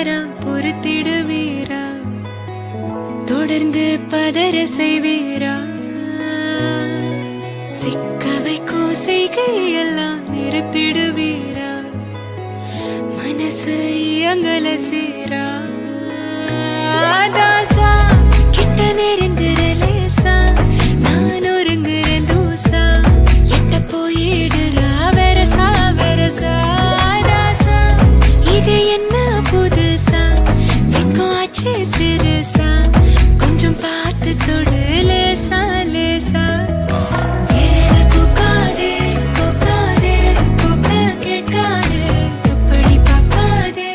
வர பொறுத்திடுவீரா தொடர்ந்து பதற செய்வீரா சிக்க வைக்கும் செய்கையெல்லாம் நிறுத்திடுவீரா மனசு இயங்கல சீரா தாசா கிட்ட நெருங்குறலேசா நான் ஒருங்குறேன் தூசா எட்ட போயிடுறா வெரசா வெரசா தாசா இது என்ன புதுசா வெக்கம் ஆச்சு சிறுசா கொஞ்சம் பார்த்து தொடு லேசா லேசா விரல கூக்காதே கூக்காதே கூக்க கேட்காதே அப்படி பார்க்காதே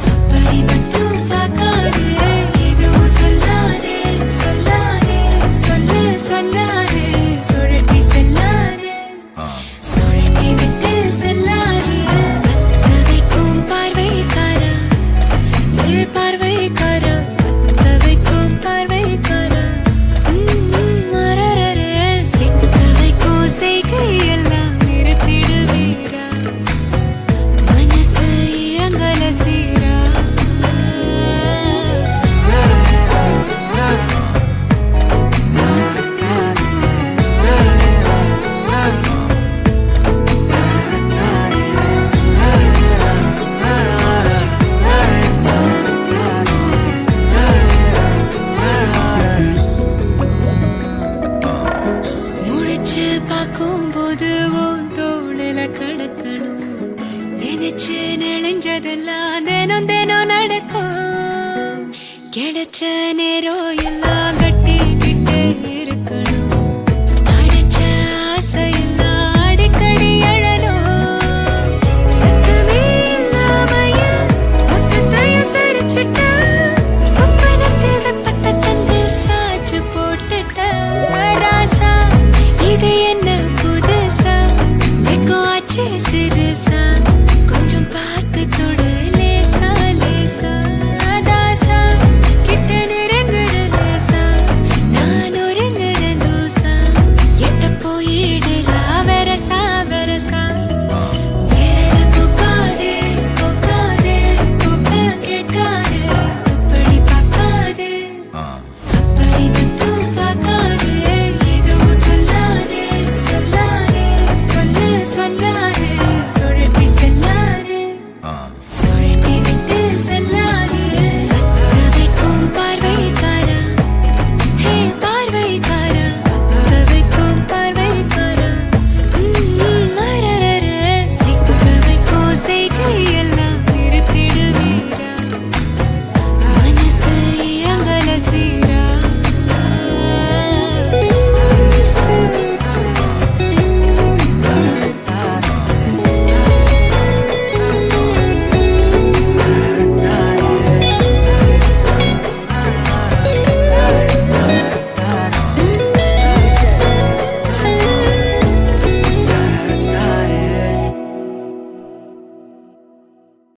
அப்படி மட்டும் பார்க்காதே எதுவும் சொல்லாதே சொல்லாதே சொல்லு சொல்லாதே சுழட்டி செல்லாதே சுழட்டி விட்டு செல்லாதே பத்த வைக்கும் பார்வைக்காரா ஏ பார்வைக்காரா பத்த வைக்கும் பார்வைக்காரா மரரரே சிக்க வைக்கும் செய்கையெல்லாம் நிறுத்திடுவீரா மனசு இயங்கல சீரா முழிச்சு பார்க்கும்போது உன் தோணல கடக்கணும் நினைச்சு நெளிஞ்சதெல்லாம் தினம் தினம் நடக்கும் கிடைச்ச நேரம் எல்லாம் கட்டி